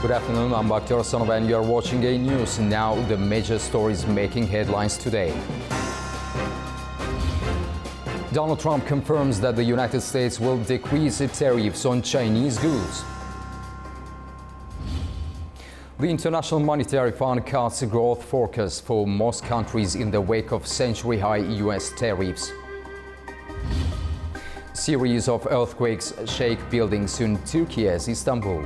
Good afternoon, I'm Baku and you're watching A News. Now the major stories making headlines today. Donald Trump confirms that the United States will decrease its tariffs on Chinese goods. The International Monetary Fund cuts growth forecast for most countries in the wake of century-high U.S. tariffs. Series of earthquakes shake buildings in Turkey's Istanbul.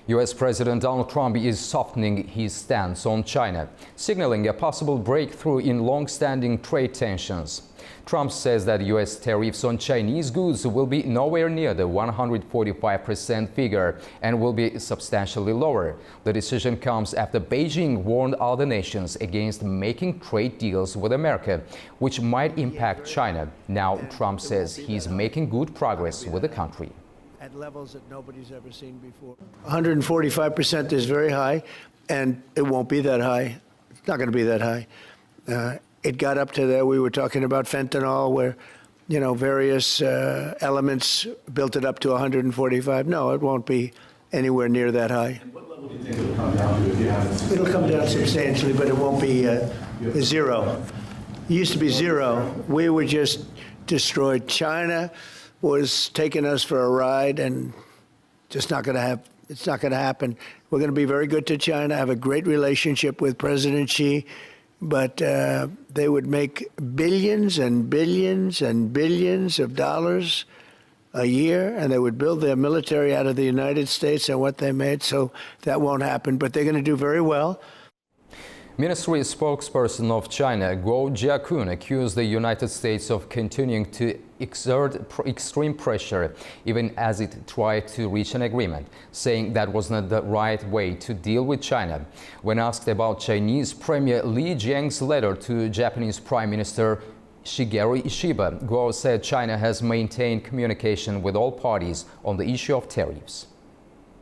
U.S. President Donald Trump is softening his stance on China, signaling a possible breakthrough in long-standing trade tensions. Trump says that U.S. tariffs on Chinese goods will be nowhere near the 145% figure and will be substantially lower. The decision comes after Beijing warned other nations against making trade deals with America, which might impact China. Now, Trump says he's making good progress with the country. At levels that nobody's ever seen before. 145% is very high, and it won't be that high. It's not going to be that high. It got up to there. We were talking about fentanyl, where, various elements built it up to 145. No, it won't be anywhere near that high. And what level do you think it'll come down to if you have? It'll come down substantially, but it won't be zero. It used to be zero. We were just destroyed. China was taking us for a ride, and just not going to have. It's not going to happen. We're going to be very good to China. Have a great relationship with President Xi, but they would make billions and billions and billions of dollars a year, and they would build their military out of the United States and what they made. So that won't happen. But they're going to do very well. Ministry spokesperson of China, Guo Jiakun, accused the United States of continuing to exert extreme pressure, even as it tried to reach an agreement, saying that was not the right way to deal with China. When asked about Chinese Premier Li Jiang's letter to Japanese Prime Minister Shigeru Ishiba, Guo said China has maintained communication with all parties on the issue of tariffs.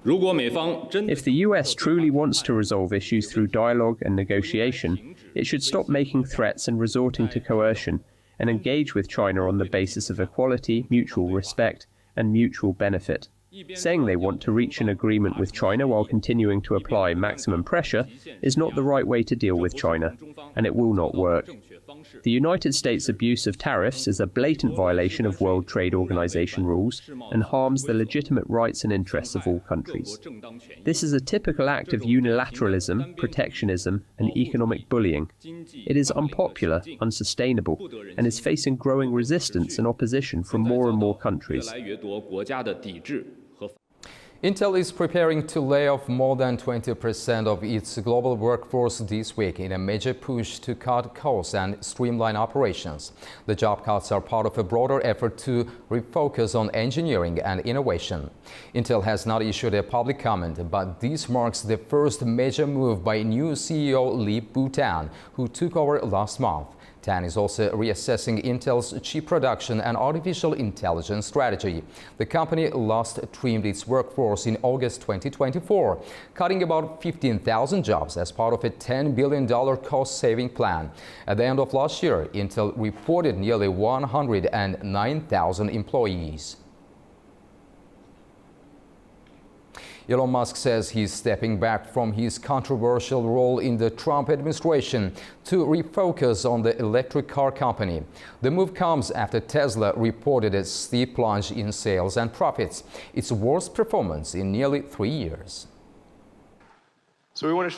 If the US truly wants to resolve issues through dialogue and negotiation, it should stop making threats and resorting to coercion and engage with China on the basis of equality, mutual respect, and mutual benefit. Saying they want to reach an agreement with China while continuing to apply maximum pressure is not the right way to deal with China, and it will not work. The United States' abuse of tariffs is a blatant violation of World Trade Organization rules and harms the legitimate rights and interests of all countries. This is a typical act of unilateralism, protectionism, and economic bullying. It is unpopular, unsustainable, and is facing growing resistance and opposition from more and more countries. Intel is preparing to lay off more than 20% of its global workforce this week in a major push to cut costs and streamline operations. The job cuts are part of a broader effort to refocus on engineering and innovation. Intel has not issued a public comment, but this marks the first major move by new CEO Lip-Bu Tan, who took over last month. Tan is also reassessing Intel's chip production and artificial intelligence strategy. The company last trimmed its workforce in August 2024, cutting about 15,000 jobs as part of a $10 billion cost-saving plan. At the end of last year, Intel reported nearly 109,000 employees. Elon Musk says he's stepping back from his controversial role in the Trump administration to refocus on the electric car company. The move comes after Tesla reported a steep plunge in sales and profits, its worst performance in nearly 3 years.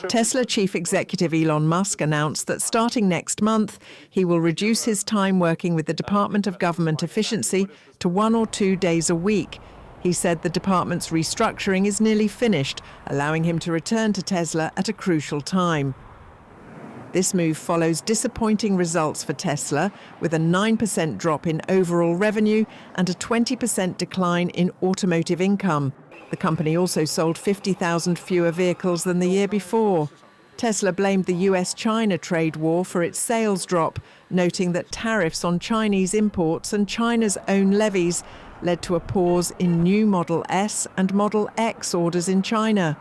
Tesla chief executive Elon Musk announced that starting next month, he will reduce his time working with the Department of Government Efficiency to 1 or 2 days a week. He said the department's restructuring is nearly finished, allowing him to return to Tesla at a crucial time. This move follows disappointing results for Tesla, with a 9% drop in overall revenue and a 20% decline in automotive income. The company also sold 50,000 fewer vehicles than the year before. Tesla blamed the US-China trade war for its sales drop, noting that tariffs on Chinese imports and China's own levies led to a pause in new Model S and Model X orders in China.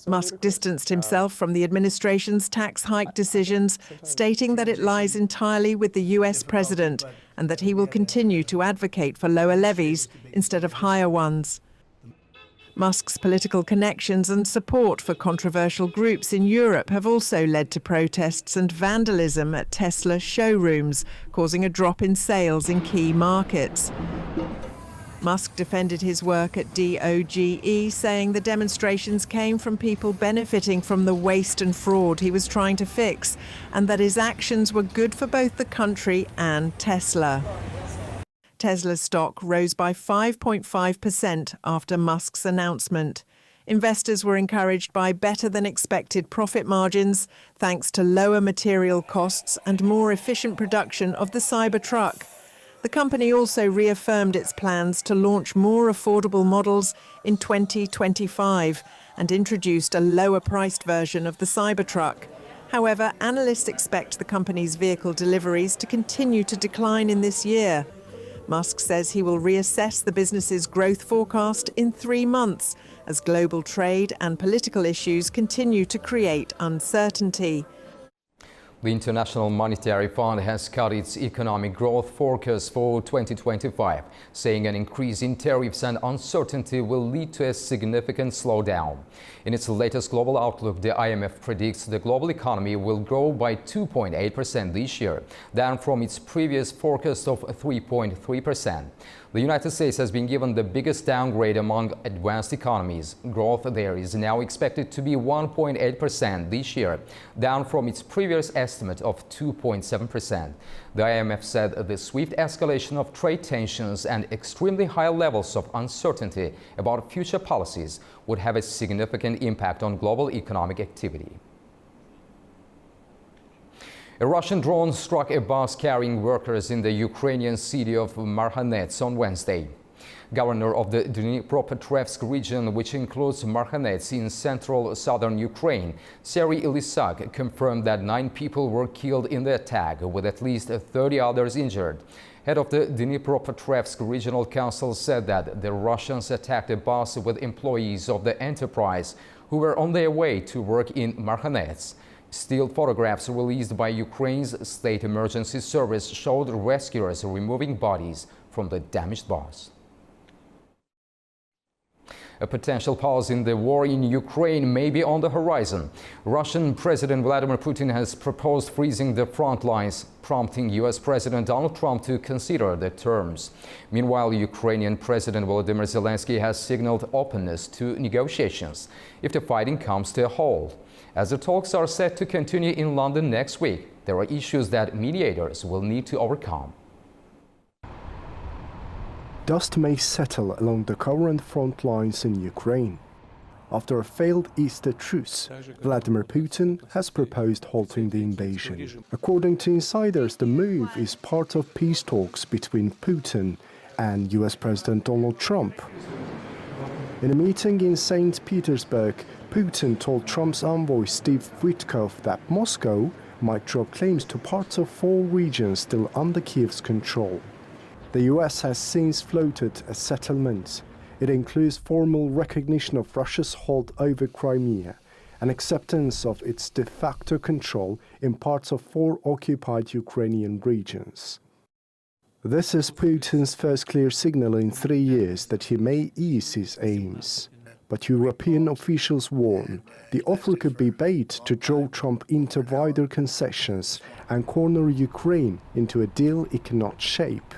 Musk distanced himself from the administration's tax hike decisions, stating that it lies entirely with the US president and that he will continue to advocate for lower levies instead of higher ones. Musk's political connections and support for controversial groups in Europe have also led to protests and vandalism at Tesla showrooms, causing a drop in sales in key markets. Musk defended his work at DOGE, saying the demonstrations came from people benefiting from the waste and fraud he was trying to fix, and that his actions were good for both the country and Tesla. Tesla's stock rose by 5.5% after Musk's announcement. Investors were encouraged by better-than-expected profit margins, thanks to lower material costs and more efficient production of the Cybertruck. The company also reaffirmed its plans to launch more affordable models in 2025 and introduced a lower-priced version of the Cybertruck. However, analysts expect the company's vehicle deliveries to continue to decline in this year. Musk says he will reassess the business's growth forecast in 3 months as global trade and political issues continue to create uncertainty. The International Monetary Fund has cut its economic growth forecast for 2025, saying an increase in tariffs and uncertainty will lead to a significant slowdown. In its latest global outlook, the IMF predicts the global economy will grow by 2.8% this year, down from its previous forecast of 3.3%. The United States has been given the biggest downgrade among advanced economies. Growth there is now expected to be 1.8% this year, down from its previous estimate of 2.7%. The IMF said the swift escalation of trade tensions and extremely high levels of uncertainty about future policies would have a significant impact on global economic activity. A Russian drone struck a bus carrying workers in the Ukrainian city of Marhanets on Wednesday. Governor of the Dnipropetrovsk region, which includes Marhanets in central southern Ukraine, Serhiy Ilisak, confirmed that 9 people were killed in the attack, with at least 30 others injured. Head of the Dnipropetrovsk Regional Council said that the Russians attacked a bus with employees of the enterprise who were on their way to work in Marhanets. Still photographs released by Ukraine's state emergency service showed rescuers removing bodies from the damaged bus. A potential pause in the war in Ukraine may be on the horizon. Russian President Vladimir Putin has proposed freezing the front lines, prompting US President Donald Trump to consider the terms. Meanwhile, Ukrainian President Volodymyr Zelensky has signaled openness to negotiations if the fighting comes to a halt. As the talks are set to continue in London next week, there are issues that mediators will need to overcome. Dust may settle along the current front lines in Ukraine. After a failed Easter truce, Vladimir Putin has proposed halting the invasion. According to insiders, the move is part of peace talks between Putin and US President Donald Trump. In a meeting in St. Petersburg, Putin told Trump's envoy Steve Witkoff that Moscow might drop claims to parts of 4 regions still under Kiev's control. The US has since floated a settlement. It includes formal recognition of Russia's hold over Crimea and acceptance of its de facto control in parts of 4 occupied Ukrainian regions. This is Putin's first clear signal in 3 years that he may ease his aims. But European officials warn the offer could be bait to draw Trump into wider concessions and corner Ukraine into a deal it cannot shape.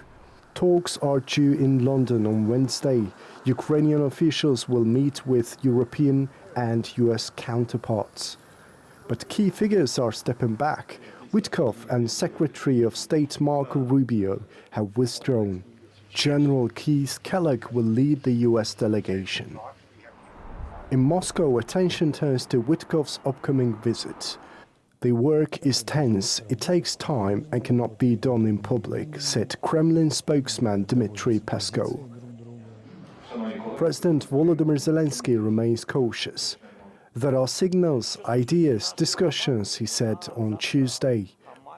Talks are due in London on Wednesday. Ukrainian officials will meet with European and US counterparts. But key figures are stepping back. Witkoff and Secretary of State Marco Rubio have withdrawn. General Keith Kellogg will lead the US delegation. In Moscow, attention turns to Witkoff's upcoming visit. The work is tense, it takes time and cannot be done in public, said Kremlin spokesman Dmitry Peskov. President Volodymyr Zelensky remains cautious. There are signals, ideas, discussions, he said on Tuesday,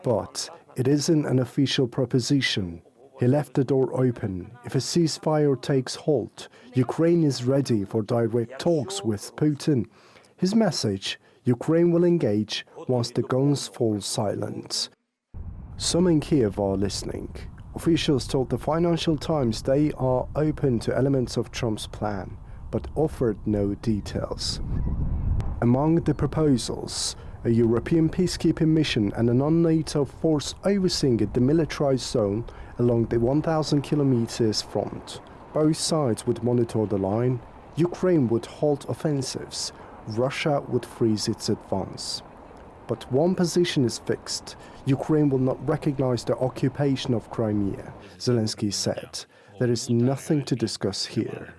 but it isn't an official proposition. He left the door open. If a ceasefire takes hold, Ukraine is ready for direct talks with Putin. His message: Ukraine will engage once the guns fall silent. Some in Kiev are listening. Officials told the Financial Times they are open to elements of Trump's plan, but offered no details. Among the proposals, a European peacekeeping mission and a non-NATO force overseeing a demilitarized zone along the 1,000 kilometers front. Both sides would monitor the line. Ukraine would halt offensives. Russia would freeze its advance. But one position is fixed: Ukraine will not recognize the occupation of Crimea. Zelensky said, "There is nothing to discuss here."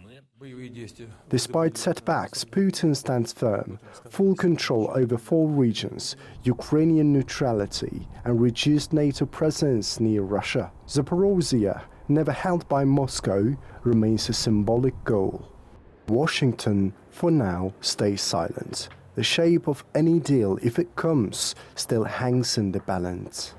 Despite setbacks, Putin stands firm: full control over 4 regions, Ukrainian neutrality, and reduced NATO presence near Russia. Zaporozhye, never held by Moscow, remains a symbolic goal. Washington, for now, stays silent. The shape of any deal, if it comes, still hangs in the balance.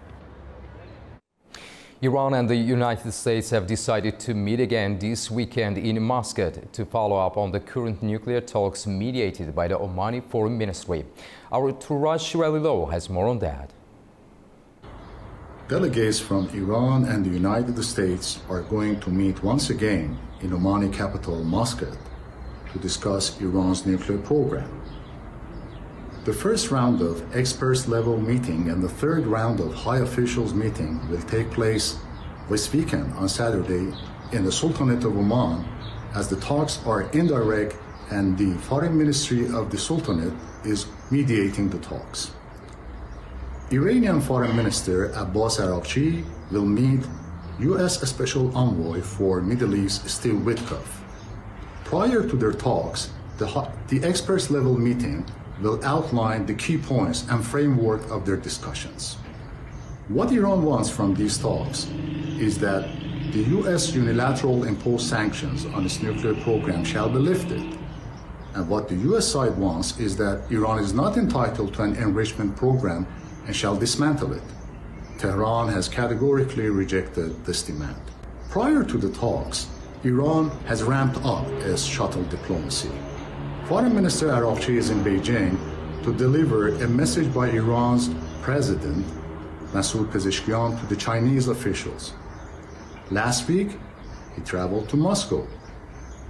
Iran and the United States have decided to meet again this weekend in Muscat to follow up on the current nuclear talks mediated by the Omani Foreign Ministry. Our Turaj Shiralilo has more on that. Delegates from Iran and the United States are going to meet once again in Omani capital Muscat to discuss Iran's nuclear program. The first round of experts-level meeting and the third round of high officials meeting will take place this weekend on Saturday in the Sultanate of Oman, as the talks are indirect and the Foreign Ministry of the Sultanate is mediating the talks. Iranian Foreign Minister Abbas Araghchi will meet U.S. Special Envoy for Middle East Steve Witkoff. Prior to their talks, the experts-level meeting will outline the key points and framework of their discussions. What Iran wants from these talks is that the U.S. unilateral imposed sanctions on its nuclear program shall be lifted. And what the U.S. side wants is that Iran is not entitled to an enrichment program and shall dismantle it. Tehran has categorically rejected this demand. Prior to the talks, Iran has ramped up its shuttle diplomacy. Foreign Minister Araghchi is in Beijing to deliver a message by Iran's president, Masoud Pezeshkian, to the Chinese officials. Last week, he traveled to Moscow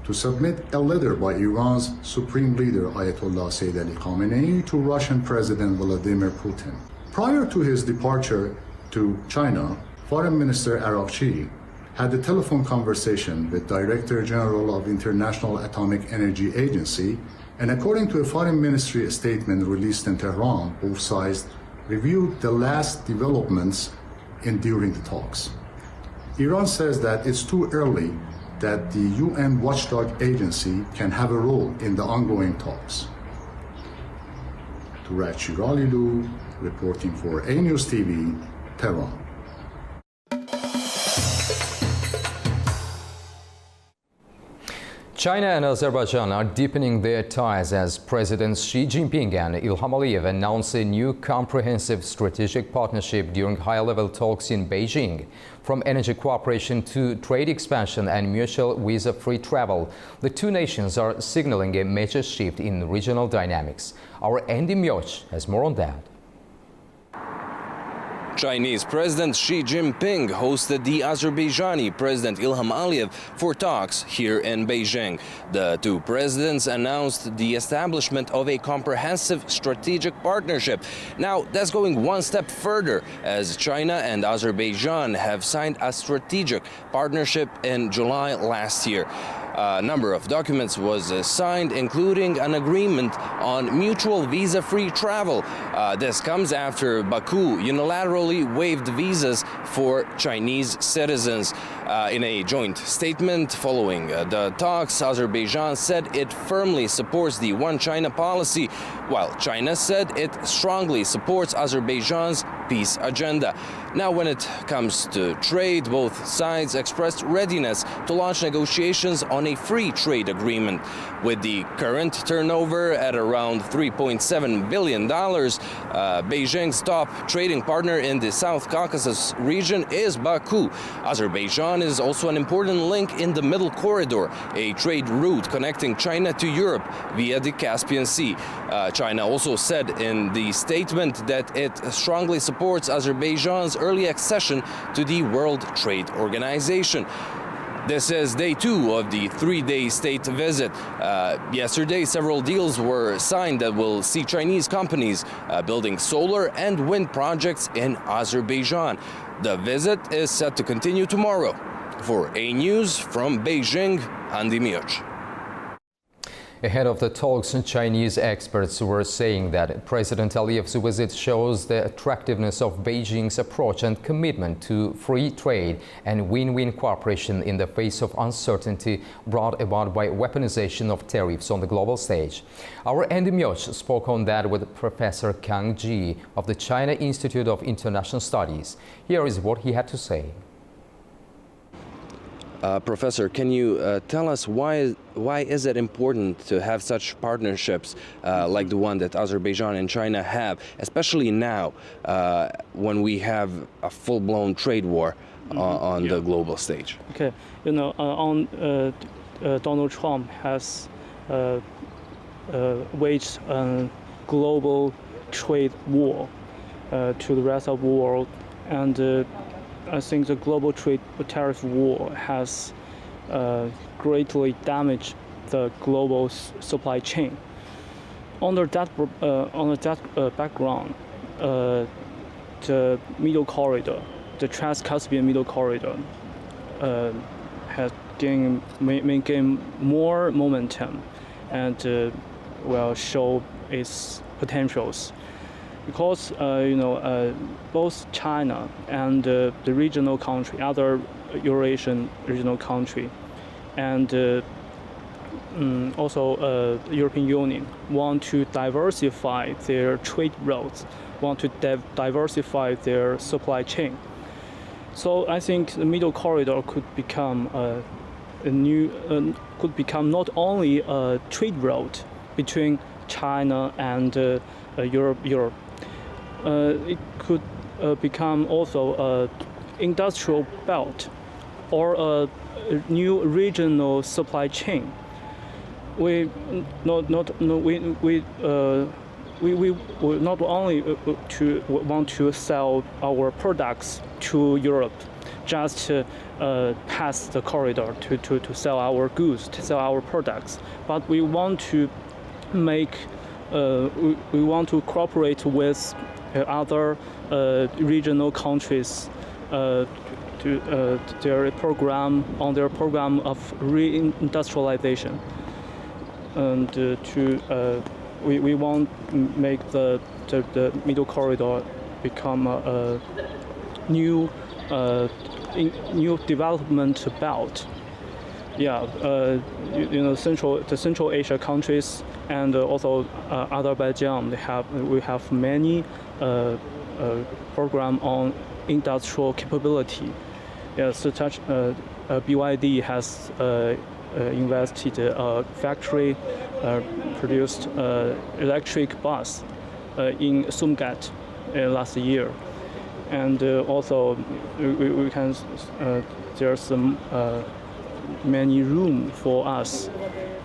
to submit a letter by Iran's supreme leader, Ayatollah Sayyid Ali Khamenei, to Russian President Vladimir Putin. Prior to his departure to China, Foreign Minister Araghchi had a telephone conversation with Director General of International Atomic Energy Agency, and according to a Foreign Ministry statement released in Tehran, both sides reviewed the last developments during the talks. Iran says that it's too early that the UN watchdog agency can have a role in the ongoing talks. Turaj Shiralilo, reporting for A News TV, Tehran. China and Azerbaijan are deepening their ties as Presidents Xi Jinping and Ilham Aliyev announce a new comprehensive strategic partnership during high-level talks in Beijing. From energy cooperation to trade expansion and mutual visa-free travel, the two nations are signaling a major shift in regional dynamics. Our Andy Myoch has more on that. Chinese President Xi Jinping hosted the Azerbaijani President Ilham Aliyev for talks here in Beijing. The two presidents announced the establishment of a comprehensive strategic partnership. Now, that's going one step further, as China and Azerbaijan have signed a strategic partnership in July last year. A number of documents was signed, including an agreement on mutual visa-free travel. This comes after Baku unilaterally waived visas for Chinese citizens. In a joint statement following the talks, Azerbaijan said it firmly supports the One China policy, while China said it strongly supports Azerbaijan's peace agenda. Now, when it comes to trade, both sides expressed readiness to launch negotiations on a free trade agreement. With the current turnover at around $3.7 billion, Beijing's top trading partner in the South Caucasus region is Baku. Azerbaijan is also an important link in the Middle Corridor, a trade route connecting China to Europe via the Caspian Sea. China also said in the statement that it strongly supports Azerbaijan's early accession to the World Trade Organization. This is day 2 of the 3-day state visit. Yesterday, several deals were signed that will see Chinese companies building solar and wind projects in Azerbaijan. The visit is set to continue tomorrow. For A News from Beijing, Andy Mioch. Ahead of the talks, Chinese experts were saying that President Aliyev's visit shows the attractiveness of Beijing's approach and commitment to free trade and win-win cooperation in the face of uncertainty brought about by weaponization of tariffs on the global stage. Our Andy Mioch spoke on that with Professor Kang Ji of the China Institute of International Studies. Here is what he had to say. Professor, can you tell us why is it important to have such partnerships like the one that Azerbaijan and China have, especially now when we have a full-blown trade war on the global stage? Okay, Donald Trump has waged a global trade war to the rest of the world, and I think the global trade tariff war has greatly damaged the global supply chain. Under that background, the Middle Corridor, the Trans-Caspian Middle Corridor, has gained more momentum and will show its potentials. Because both China and the regional country, other Eurasian regional country, and also the European Union want to diversify their trade routes, want to diversify their supply chain. So I think the Middle Corridor could become could become not only a trade route between China and Europe. It could become also an industrial belt or a new regional supply chain. We not only want to sell our products to Europe, just pass the corridor to sell our goods, to sell our products, but we want to we want to cooperate with other regional countries to their program of reindustrialization, and we want to make the Middle Corridor become a new development belt. Yeah, the Central Asia countries and also Azerbaijan, we have many program on industrial capability. Yeah, such as BYD has invested a factory produced electric bus in Sumgat last year, and also we can there's some many room for us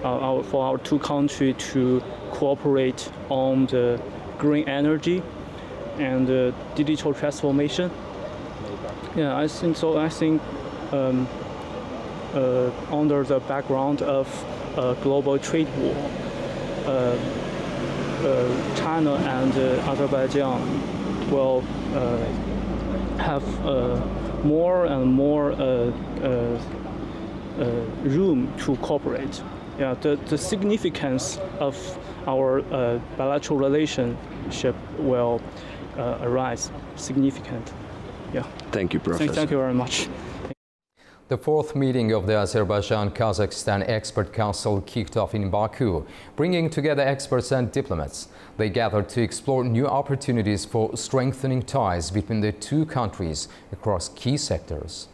for our two countries to cooperate on the green energy and digital transformation. Yeah, I think so. I think under the background of global trade war, China and Azerbaijan will have more and more room to cooperate. Yeah, the significance of our bilateral relationship will arise significant. Yeah. Thank you, Professor. Thank you very much. The fourth meeting of the Azerbaijan-Kazakhstan Expert Council kicked off in Baku, bringing together experts and diplomats. They gathered to explore new opportunities for strengthening ties between the two countries across key sectors.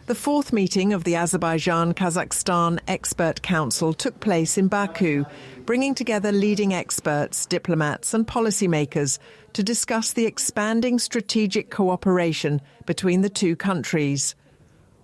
The fourth meeting of the Azerbaijan-Kazakhstan Expert Council took place in Baku, bringing together leading experts, diplomats and policymakers to discuss the expanding strategic cooperation between the two countries.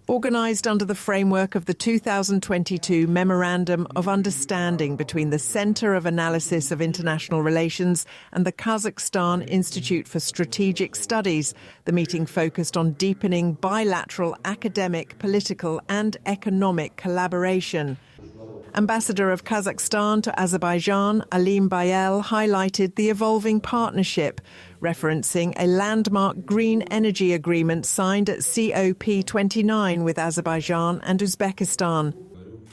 Organised under the framework of the 2022 Memorandum of Understanding between the Centre of Analysis of International Relations and the Kazakhstan Institute for Strategic Studies, the meeting focused on deepening bilateral academic, political and economic collaboration. Ambassador of Kazakhstan to Azerbaijan, Alim Bayel, highlighted the evolving partnership, referencing a landmark green energy agreement signed at COP29 with Azerbaijan and Uzbekistan.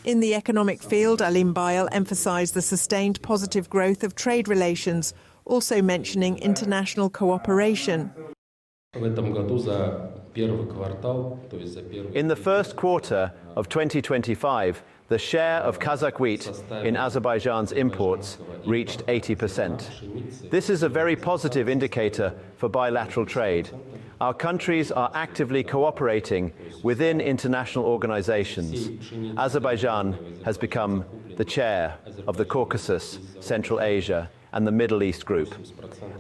In the economic field, Alim Bayel emphasised the sustained positive growth of trade relations, also mentioning international cooperation. In the first quarter of 2025, the share of Kazakh wheat in Azerbaijan's imports reached 80%. This is a very positive indicator for bilateral trade. Our countries are actively cooperating within international organizations. Azerbaijan has become the chair of the Caucasus, Central Asia, and the Middle East group.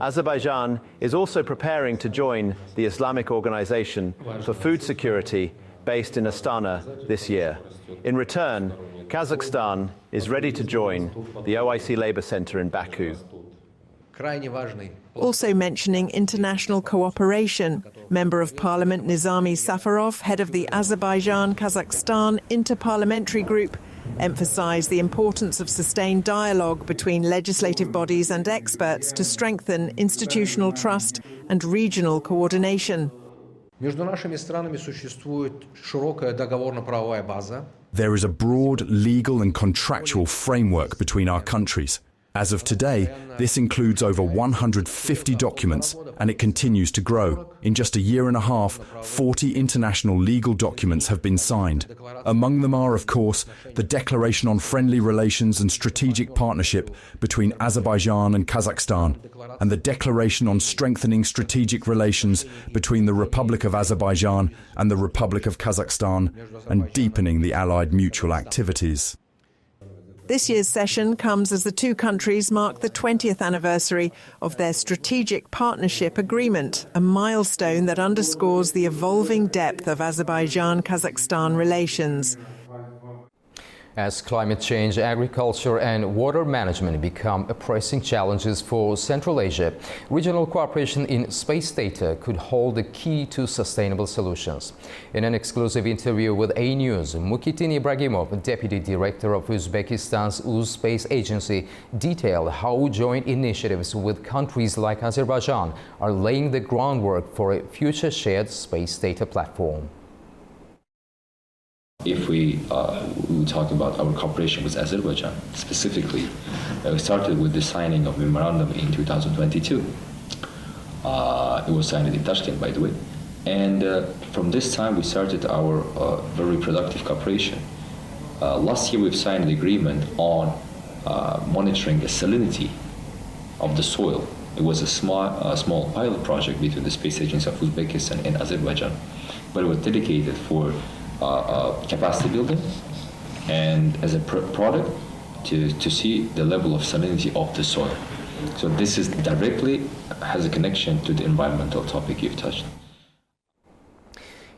Azerbaijan is also preparing to join the Islamic Organization for Food Security based in Astana this year. In return, Kazakhstan is ready to join the OIC Labour Center in Baku. Also mentioning international cooperation, Member of Parliament Nizami Safarov, head of the Azerbaijan-Kazakhstan Interparliamentary Group, emphasised the importance of sustained dialogue between legislative bodies and experts to strengthen institutional trust and regional coordination. There is a broad legal and contractual framework between our countries. As of today, this includes over 150 documents, and it continues to grow. In just a year and a half, 40 international legal documents have been signed. Among them are, of course, the Declaration on Friendly Relations and Strategic Partnership between Azerbaijan and Kazakhstan, and the Declaration on Strengthening Strategic Relations between the Republic of Azerbaijan and the Republic of Kazakhstan, and deepening the allied mutual activities. This year's session comes as the two countries mark the 20th anniversary of their Strategic Partnership Agreement, a milestone that underscores the evolving depth of Azerbaijan-Kazakhstan relations. As climate change, agriculture and water management become pressing challenges for Central Asia, regional cooperation in space data could hold the key to sustainable solutions. In an exclusive interview with A News, Mukitin Ibragimov, Deputy Director of Uzbekistan's Uz Space Agency, detailed how joint initiatives with countries like Azerbaijan are laying the groundwork for a future shared space data platform. If we talk about our cooperation with Azerbaijan specifically, we started with the signing of memorandum in 2022. It was signed in Tashkent, by the way. And from this time, we started our very productive cooperation. Last year, we've signed an agreement on monitoring the salinity of the soil. It was a small pilot project between the Space Agency of Uzbekistan and Azerbaijan, but it was dedicated for capacity building and as a product to see the level of salinity of the soil. So this is directly has a connection to the environmental topic you've touched.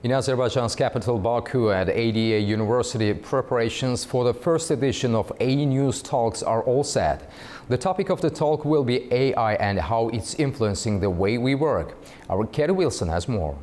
In Azerbaijan's capital Baku at ADA University, preparations for the first edition of A News Talks are all set. The topic of the talk will be AI and how it's influencing the way we work. Our Katie Wilson has more.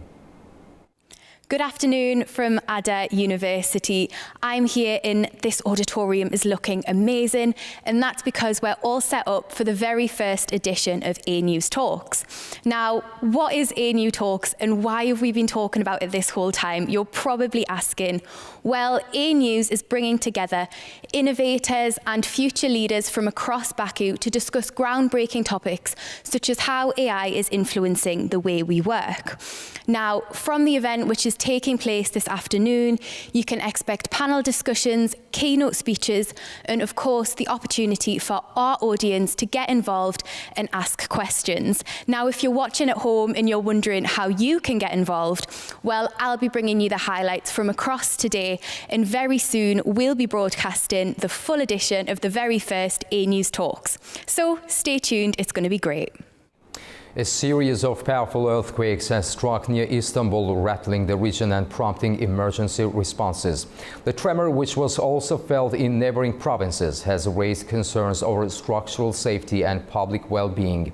Good afternoon from Ada University. I'm here in this auditorium is looking amazing, and that's because we're all set up for the very first edition of A News Talks. Now, what is A News Talks and why have we been talking about it this whole time? You're probably asking. Well, A News is bringing together innovators and future leaders from across Baku to discuss groundbreaking topics such as how AI is influencing the way we work. Now, from the event, which is taking place this afternoon, you can expect panel discussions, keynote speeches, and of course, the opportunity for our audience to get involved and ask questions. Now, if you're watching at home and you're wondering how you can get involved, well, I'll be bringing you the highlights from across today, and very soon we'll be broadcasting the full edition of the very first A News Talks. So stay tuned, it's going to be great. A series of powerful earthquakes has struck near Istanbul, rattling the region and prompting emergency responses. The tremor, which was also felt in neighboring provinces, has raised concerns over structural safety and public well-being.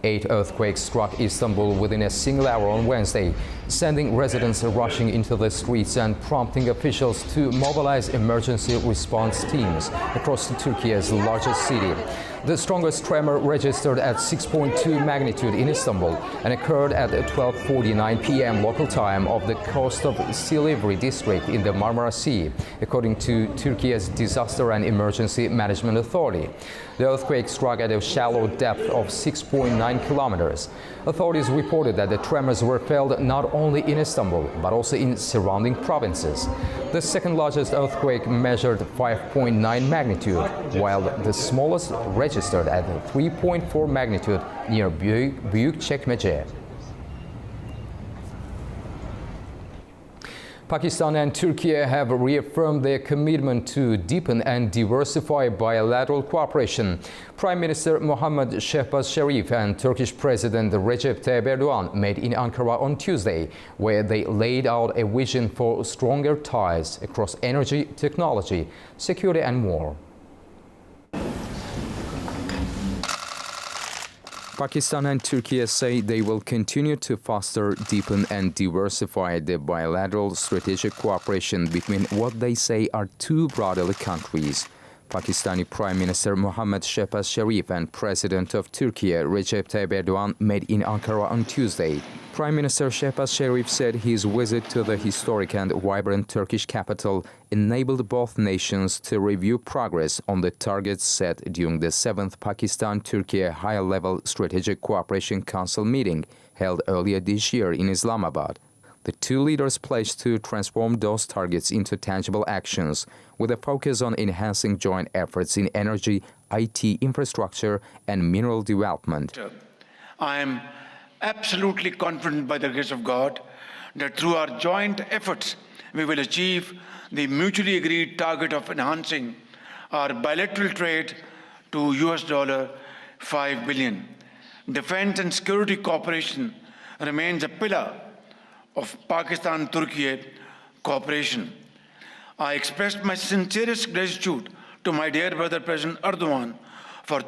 8 earthquakes struck Istanbul within a single hour on Wednesday, sending residents rushing into the streets and prompting officials to mobilize emergency response teams across Turkey's largest city. The strongest tremor registered at 6.2 magnitude in Istanbul and occurred at 12:49 p.m. local time off the coast of Silivri district in the Marmara Sea, according to Turkey's Disaster and Emergency Management Authority. The earthquake struck at a shallow depth of 6.9 kilometers. Authorities reported that the tremors were felt not only in Istanbul, but also in surrounding provinces. The second largest earthquake measured 5.9 magnitude, while the smallest registered at 3.4 magnitude near Gbekepe. Pakistan and Turkey have reaffirmed their commitment to deepen and diversify bilateral cooperation. Prime Minister Mohammad Shehbaz Sharif and Turkish President Recep Tayyip Erdogan met in Ankara on Tuesday, where they laid out a vision for stronger ties across energy, technology, security and more. Pakistan and Turkey say they will continue to foster, deepen and diversify the bilateral strategic cooperation between what they say are two brotherly countries. Pakistani Prime Minister Mohammad Shehbaz Sharif and President of Turkey Recep Tayyip Erdogan met in Ankara on Tuesday. Prime Minister Shehbaz Sharif said his visit to the historic and vibrant Turkish capital enabled both nations to review progress on the targets set during the 7th Pakistan-Turkey High-Level Strategic Cooperation Council meeting held earlier this year in Islamabad. The two leaders pledged to transform those targets into tangible actions, with a focus on enhancing joint efforts in energy, IT infrastructure, and mineral development. I am absolutely confident by the grace of God that through our joint efforts, we will achieve the mutually agreed target of enhancing our bilateral trade to $5 billion. Defense and security cooperation remains a pillar of Pakistan-Turkey cooperation. I express my sincerest gratitude to my dear brother President Erdogan for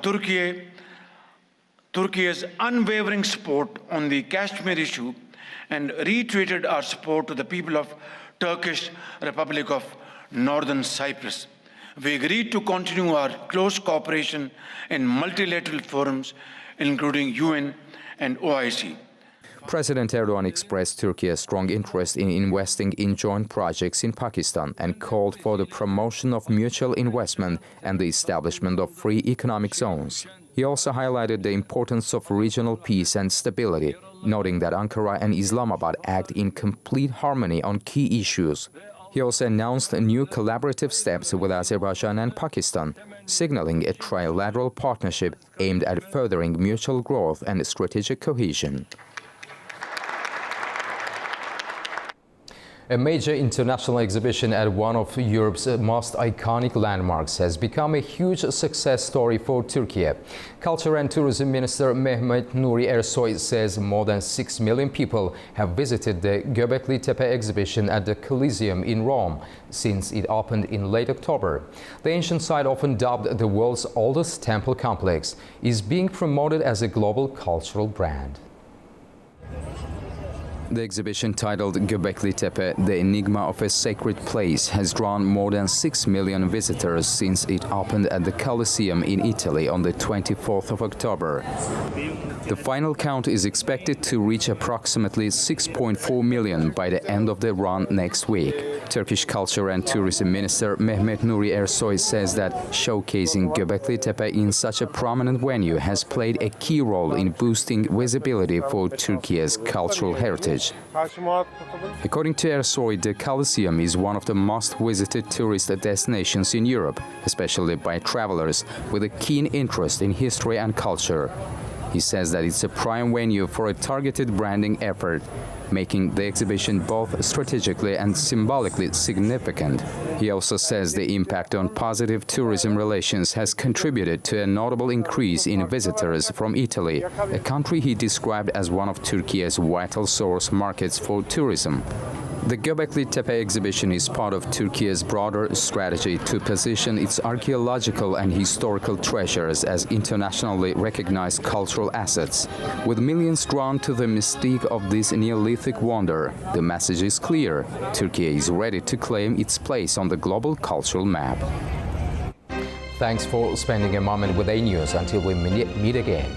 Turkey's unwavering support on the Kashmir issue and reiterated our support to the people of Turkish Republic of Northern Cyprus. We agreed to continue our close cooperation in multilateral forums, including UN and OIC. President Erdogan expressed Turkey's strong interest in investing in joint projects in Pakistan and called for the promotion of mutual investment and the establishment of free economic zones. He also highlighted the importance of regional peace and stability, noting that Ankara and Islamabad act in complete harmony on key issues. He also announced new collaborative steps with Azerbaijan and Pakistan, signaling a trilateral partnership aimed at furthering mutual growth and strategic cohesion. A major international exhibition at one of Europe's most iconic landmarks has become a huge success story for Turkey. Culture and Tourism Minister Mehmet Nuri Ersoy says more than 6 million people have visited the Gbekepe exhibition at the Coliseum in Rome since it opened in late October. The ancient site, often dubbed the world's oldest temple complex, is being promoted as a global cultural brand. The exhibition titled Gbekepe, The Enigma of a Sacred Place, has drawn more than 6 million visitors since it opened at the Colosseum in Italy on the 24th of October. The final count is expected to reach approximately 6.4 million by the end of the run next week. Turkish Culture and Tourism Minister Mehmet Nuri Ersoy says that showcasing Gbekepe in such a prominent venue has played a key role in boosting visibility for Turkey's cultural heritage. According to Ersoy, the Colosseum is one of the most visited tourist destinations in Europe, especially by travelers with a keen interest in history and culture. He says that it's a prime venue for a targeted branding effort, making the exhibition both strategically and symbolically significant. He also says the impact on positive tourism relations has contributed to a notable increase in visitors from Italy, a country he described as one of Turkey's vital source markets for tourism. The Gbekepe exhibition is part of Turkey's broader strategy to position its archaeological and historical treasures as internationally recognized cultural assets. With millions drawn to the mystique of this Neolithic wonder, the message is clear: Turkey is ready to claim its place on the global cultural map. Thanks for spending a moment with A News. Until we meet again.